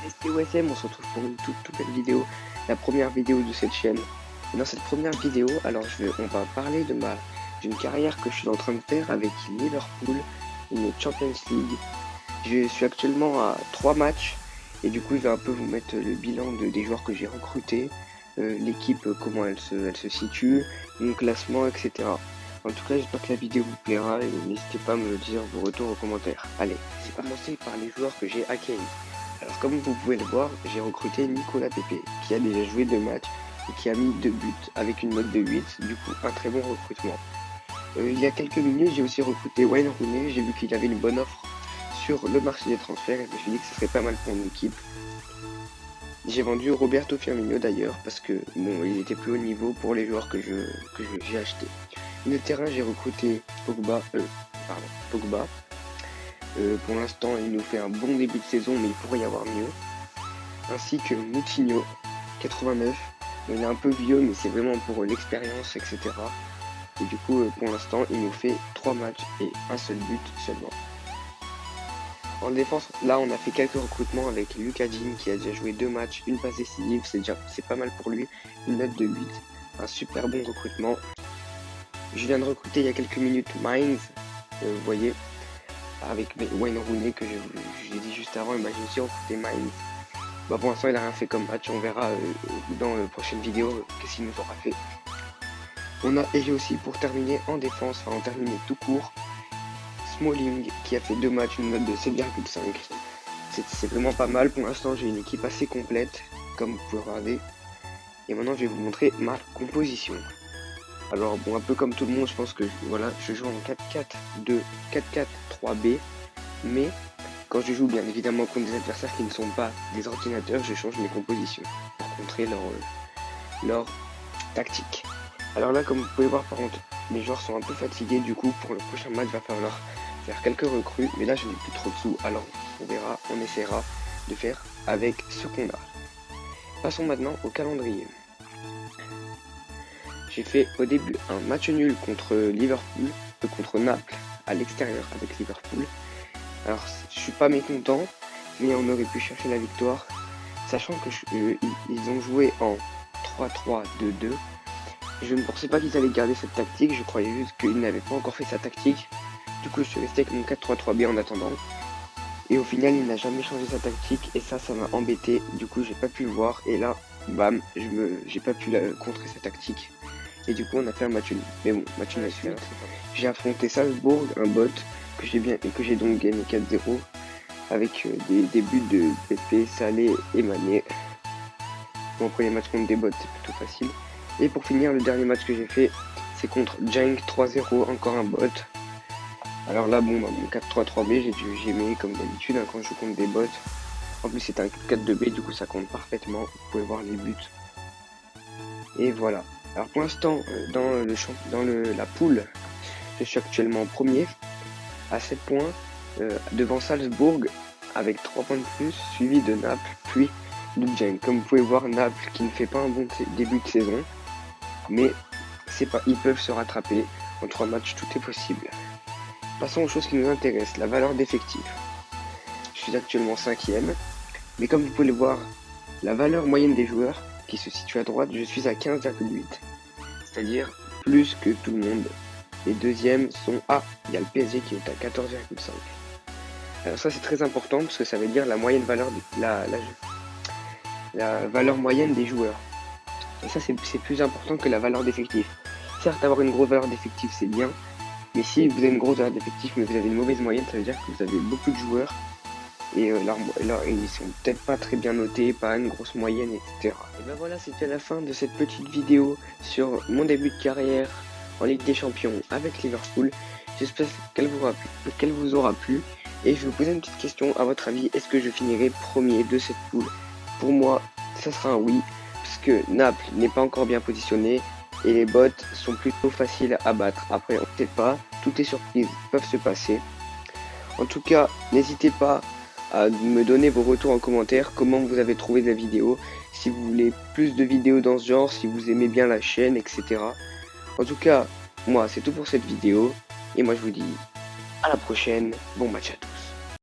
c'est STOSM, on se retrouve pour une toute nouvelle vidéo, la première vidéo de cette chaîne. Et dans cette première vidéo, alors on va parler d'une carrière que je suis en train de faire avec Liverpool, une Champions League. Je suis actuellement à 3 matchs et du coup je vais un peu vous mettre le bilan des joueurs que j'ai recrutés, l'équipe, comment elle se situe, mon classement, etc. En tout cas, j'espère que la vidéo vous plaira et n'hésitez pas à me dire vos retours en commentaire. Allez, j'ai commencé par les joueurs que j'ai acquis. Alors comme vous pouvez le voir, j'ai recruté Nicolas Pepe, qui a déjà joué 2 matchs et qui a mis 2 buts avec une note de 8, du coup un très bon recrutement. Il y a quelques minutes, j'ai aussi recruté Wayne Rooney, j'ai vu qu'il avait une bonne offre sur le marché des transferts et je me suis dit que ce serait pas mal pour une équipe. J'ai vendu Roberto Firmino d'ailleurs parce que bon, il était plus haut niveau pour les joueurs que j'ai achetés. Le terrain, j'ai recruté Pogba. Pour l'instant, il nous fait un bon début de saison, mais il pourrait y avoir mieux. Ainsi que Moutinho, 89. Il est un peu vieux, mais c'est vraiment pour l'expérience, etc. Et du coup, pour l'instant, il nous fait 3 matchs et un seul but seulement. En défense, là, on a fait quelques recrutements avec Lucas Digne qui a déjà joué 2 matchs, une passe décisive, c'est pas mal pour lui. Une note de 8, un super bon recrutement. Je viens de recruter il y a quelques minutes Mainz, vous voyez, avec Wayne Rooney que j'ai dit juste avant, et bah, j'ai aussi recruté Mainz. Bah, pour l'instant il a rien fait comme match, on verra dans la prochaine vidéo qu'est-ce qu'il nous aura fait. Et j'ai aussi pour terminer en défense, enfin en terminer tout court, Smalling qui a fait 2 matchs, une note de 7,5. C'est vraiment pas mal, pour l'instant j'ai une équipe assez complète, comme vous pouvez regarder. Et maintenant je vais vous montrer ma composition. Alors bon, un peu comme tout le monde, je pense que voilà, je joue en 4-4-2, 4-4-3B, mais quand je joue bien évidemment contre des adversaires qui ne sont pas des ordinateurs, je change mes compositions pour contrer leur tactique. Alors là, comme vous pouvez voir, par contre, les joueurs sont un peu fatigués, du coup pour le prochain match, il va falloir faire quelques recrues, mais là je n'ai plus trop de sous, alors on verra, on essaiera de faire avec ce qu'on a. Passons maintenant au calendrier. J'ai fait au début un match nul contre Liverpool, contre Naples à l'extérieur avec Liverpool. Alors je suis pas mécontent, mais on aurait pu chercher la victoire, sachant que ils ont joué en 3-3-2-2. Je ne pensais pas qu'ils allaient garder cette tactique, je croyais juste qu'ils n'avaient pas encore fait sa tactique. Du coup je suis resté avec mon 4-3-3-B en attendant. Et au final il n'a jamais changé sa tactique et ça m'a embêté, du coup j'ai pas pu le voir et là bam, j'ai pas pu contrer sa tactique. Et du coup on a fait un match nul. Mais bon, match nul à suite. J'ai affronté Salzbourg, un bot que j'ai donc gagné 4-0 avec des buts de Pepe, Salé et Mané. Bon, après les matchs contre des bots c'est plutôt facile. Et pour finir, le dernier match que j'ai fait, c'est contre Jank 3-0, encore un bot. Alors là bon, bah, mon 4-3-3-B, j'ai mis comme d'habitude hein, quand je joue contre des bots. En plus c'est un 4-2-B, du coup ça compte parfaitement, vous pouvez voir les buts. Et voilà. Alors pour l'instant, dans la poule, je suis actuellement premier à 7 points devant Salzbourg avec 3 points de plus, suivi de Naples, puis de Genk. Comme vous pouvez voir, Naples qui ne fait pas un bon début de saison, mais ils peuvent se rattraper. En 3 matchs, tout est possible. Passons aux choses qui nous intéressent, la valeur d'effectif. Je suis actuellement 5ème, mais comme vous pouvez le voir, la valeur moyenne des joueurs qui se situe à droite, je suis à 15,8, c'est-à-dire plus que tout le monde. Les deuxièmes sont il y a le PSG qui est à 14,5. Alors ça c'est très important parce que ça veut dire la moyenne valeur la valeur moyenne des joueurs. Et ça c'est plus important que la valeur d'effectif. Certes, avoir une grosse valeur d'effectif c'est bien, mais si vous avez une grosse valeur d'effectif mais vous avez une mauvaise moyenne, ça veut dire que vous avez beaucoup de joueurs et ils sont peut-être pas très bien notés, pas une grosse moyenne, etc. Et ben voilà, c'était la fin de cette petite vidéo sur mon début de carrière en Ligue des Champions avec Liverpool. J'espère qu'elle vous aura plu. Et je vais vous poser une petite question, à votre avis, est-ce que je finirai premier de cette poule? Pour moi, ça sera un oui, parce que Naples n'est pas encore bien positionné et les bots sont plutôt faciles à battre. Après, on ne sait pas, toutes les surprises peuvent se passer. En tout cas, n'hésitez pas à me donner vos retours en commentaire, comment vous avez trouvé la vidéo, si vous voulez plus de vidéos dans ce genre, si vous aimez bien la chaîne, etc. En tout cas, moi c'est tout pour cette vidéo, et moi je vous dis à la prochaine, bon match à tous.